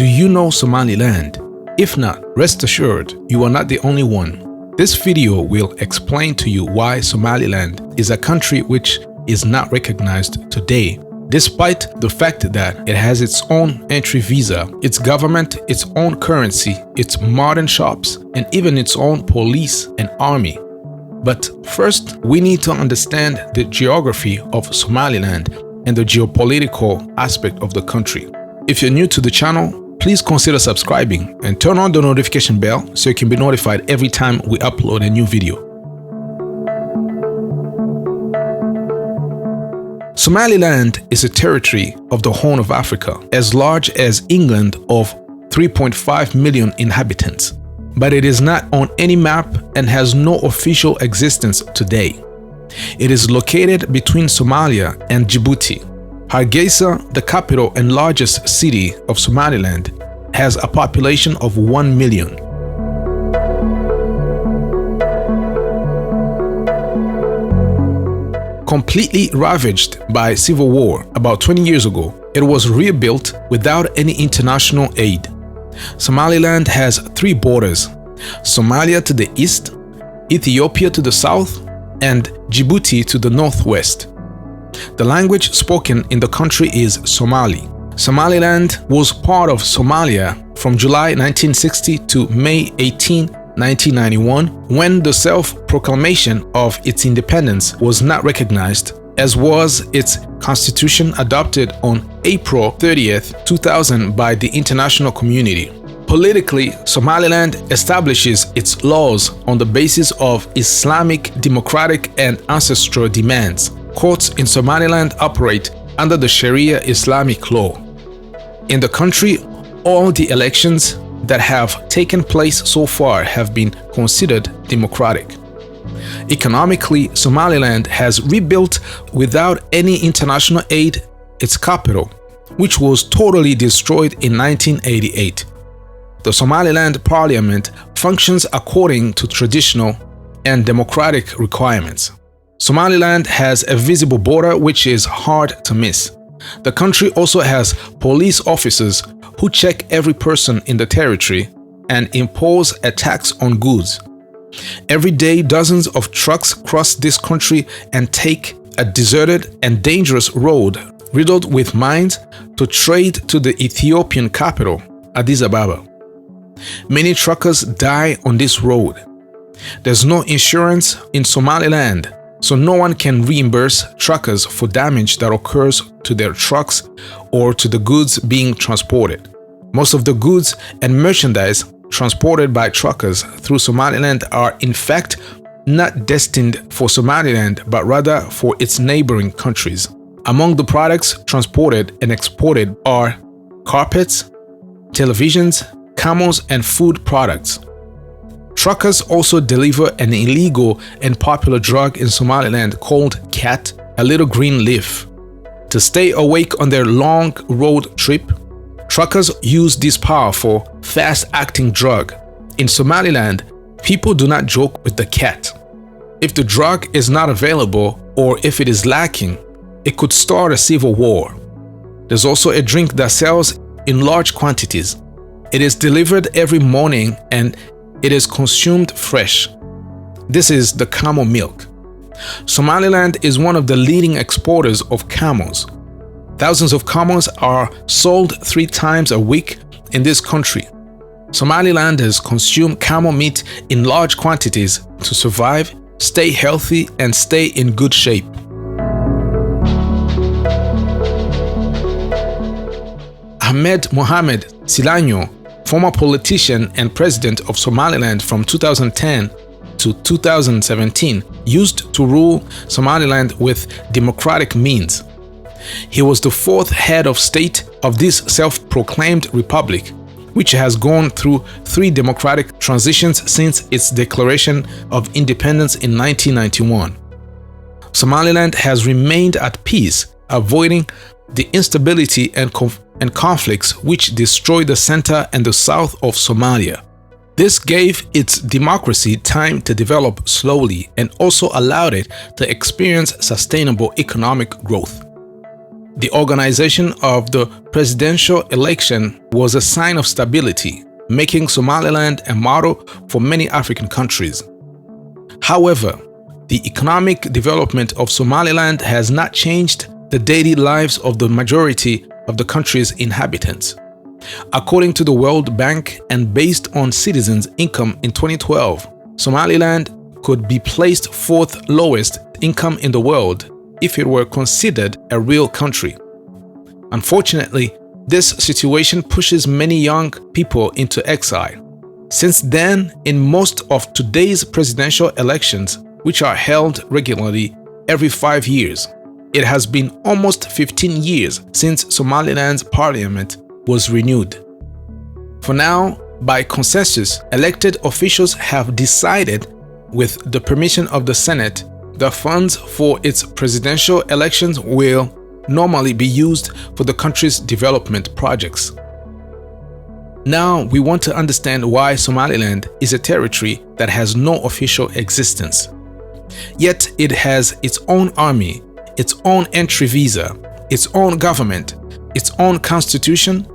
Do you know Somaliland? If not, rest assured, you are not the only one. This video will explain to you why Somaliland is a country which is not recognized today, despite the fact that it has its own entry visa, its government, its own currency, its modern shops, and even its own police and army. But first, we need to understand the geography of Somaliland and the geopolitical aspect of the country. If you're new to the channel, please consider subscribing and turn on the notification bell so you can be notified every time we upload a new video. Somaliland is a territory of the Horn of Africa, as large as England of 3.5 million inhabitants. But it is not on any map and has no official existence today. It is located between Somalia and Djibouti. Hargeisa, the capital and largest city of Somaliland, has a population of 1 million. Completely ravaged by civil war about 20 years ago, it was rebuilt without any international aid. Somaliland has 3 borders: Somalia to the east, Ethiopia to the south, and Djibouti to the northwest. The language spoken in the country is Somali. Somaliland was part of Somalia from July 1960 to May 18, 1991, when the self-proclamation of its independence was not recognized, as was its constitution adopted on April 30, 2000 by the international community. Politically, Somaliland establishes its laws on the basis of Islamic, democratic, and ancestral demands. Courts in Somaliland operate under the Sharia Islamic law. In the country, all the elections that have taken place so far have been considered democratic. Economically, Somaliland has rebuilt without any international aid its capital, which was totally destroyed in 1988. The Somaliland parliament functions according to traditional and democratic requirements. Somaliland has a visible border which is hard to miss. The country also has police officers who check every person in the territory and impose a tax on goods. Every day, dozens of trucks cross this country and take a deserted and dangerous road riddled with mines to trade to the Ethiopian capital, Addis Ababa. Many truckers die on this road. There's no insurance in Somaliland, so no one can reimburse truckers for damage that occurs to their trucks or to the goods being transported. Most of the goods and merchandise transported by truckers through Somaliland are in fact not destined for Somaliland but rather for its neighboring countries. Among the products transported and exported are carpets, televisions, camels, and food products. Truckers also deliver an illegal and popular drug in Somaliland called cat, a little green leaf. To stay awake on their long road trip, truckers use this powerful, fast-acting drug. In Somaliland, people do not joke with the cat. If the drug is not available or if it is lacking, it could start a civil war. There's also a drink that sells in large quantities. It is delivered every morning and it is consumed fresh. This is the camel milk. Somaliland is one of the leading exporters of camels. Thousands of camels are sold 3 times a week in this country. Somalilanders consume camel meat in large quantities to survive, stay healthy, and stay in good shape. Ahmed Mohamed Silanyo, former politician and president of Somaliland from 2010 to 2017, used to rule Somaliland with democratic means. He was the 4th head of state of this self-proclaimed republic, which has gone through 3 democratic transitions since its declaration of independence in 1991. Somaliland has remained at peace, avoiding the instability and conflicts which destroyed the center and the south of Somalia. This gave its democracy time to develop slowly and also allowed it to experience sustainable economic growth. The organization of the presidential election was a sign of stability, making Somaliland a model for many African countries. However, the economic development of Somaliland has not changed the daily lives of the majority of the country's inhabitants. According to the World Bank and based on citizens' income in 2012, Somaliland could be placed fourth lowest income in the world if it were considered a real country. Unfortunately, this situation pushes many young people into exile. Since then, in most of today's presidential elections, which are held regularly every 5 years, it has been almost 15 years since Somaliland's parliament was renewed. For now, by consensus, elected officials have decided, with the permission of the Senate, the funds for its presidential elections will normally be used for the country's development projects. Now we want to understand why Somaliland is a territory that has no official existence. Yet it has its own army, its own entry visa, its own government, its own constitution,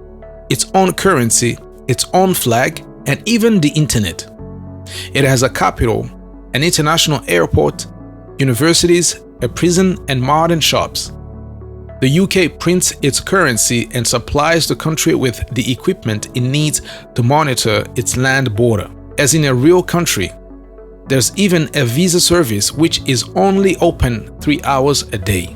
its own currency, its own flag, and even the internet. It has a capital, an international airport, universities, a prison, and modern shops. The UK prints its currency and supplies the country with the equipment it needs to monitor its land border. As in a real country, there's even a visa service which is only open 3 hours a day.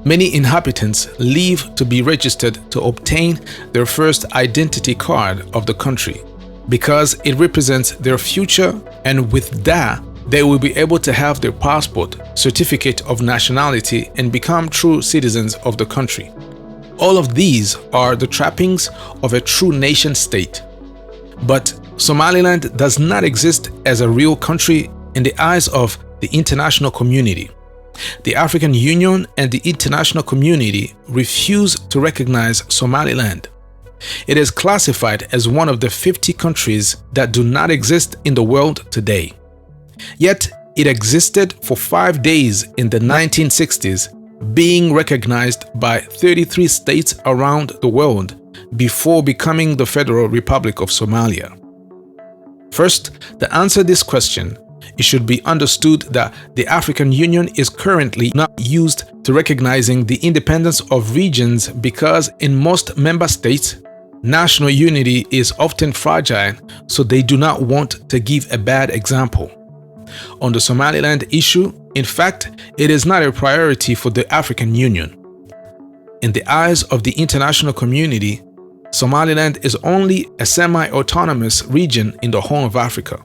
Many inhabitants leave to be registered to obtain their first identity card of the country because it represents their future, and with that, they will be able to have their passport, certificate of nationality, and become true citizens of the country. All of these are the trappings of a true nation state. But Somaliland does not exist as a real country in the eyes of the international community. The African Union and the international community refuse to recognize Somaliland. It is classified as one of the 50 countries that do not exist in the world today. Yet, it existed for 5 days in the 1960s, being recognized by 33 states around the world before becoming the Federal Republic of Somalia. First, to answer this question, it should be understood that the African Union is currently not used to recognizing the independence of regions because in most member states, national unity is often fragile, so they do not want to give a bad example. On the Somaliland issue, in fact, it is not a priority for the African Union. In the eyes of the international community, Somaliland is only a semi-autonomous region in the Horn of Africa.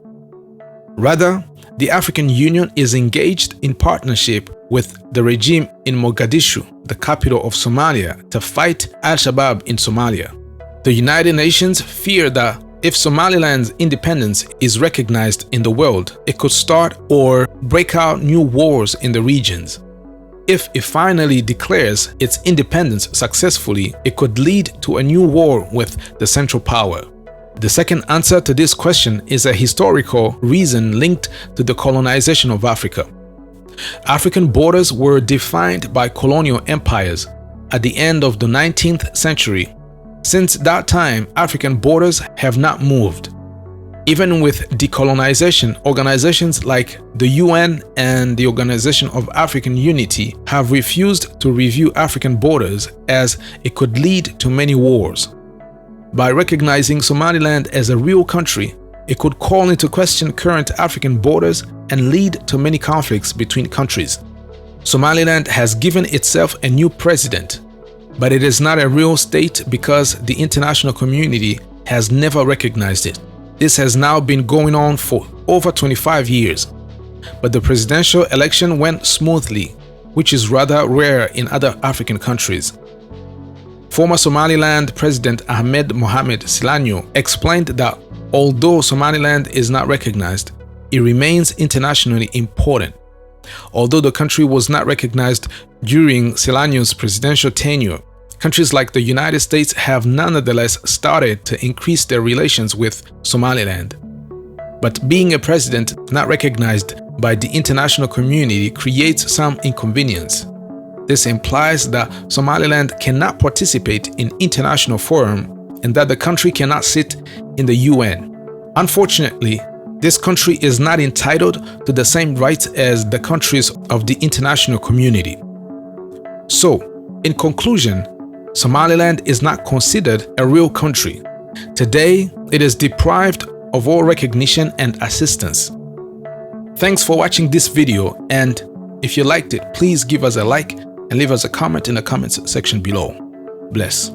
Rather, the African Union is engaged in partnership with the regime in Mogadishu, the capital of Somalia, to fight Al-Shabaab in Somalia. The United Nations fear that if Somaliland's independence is recognized in the world, it could start or break out new wars in the regions. If it finally declares its independence successfully, it could lead to a new war with the Central Power. The second answer to this question is a historical reason linked to the colonization of Africa. African borders were defined by colonial empires at the end of the 19th century. Since that time, African borders have not moved. Even with decolonization, organizations like the UN and the Organization of African Unity have refused to review African borders as it could lead to many wars. By recognizing Somaliland as a real country, it could call into question current African borders and lead to many conflicts between countries. Somaliland has given itself a new president, but it is not a real state because the international community has never recognized it. This has now been going on for over 25 years, but the presidential election went smoothly, which is rather rare in other African countries. Former Somaliland President Ahmed Mohamed Silanyo explained that although Somaliland is not recognized, it remains internationally important. Although the country was not recognized during Silanyo's presidential tenure, countries like the United States have nonetheless started to increase their relations with Somaliland. But being a president not recognized by the international community creates some inconvenience. This implies that Somaliland cannot participate in international forum and that the country cannot sit in the UN. Unfortunately, this country is not entitled to the same rights as the countries of the international community. So, in conclusion, Somaliland is not considered a real country. Today, it is deprived of all recognition and assistance. Thanks for watching this video, and if you liked it, please give us a like and leave us a comment in the comments section below. Bless.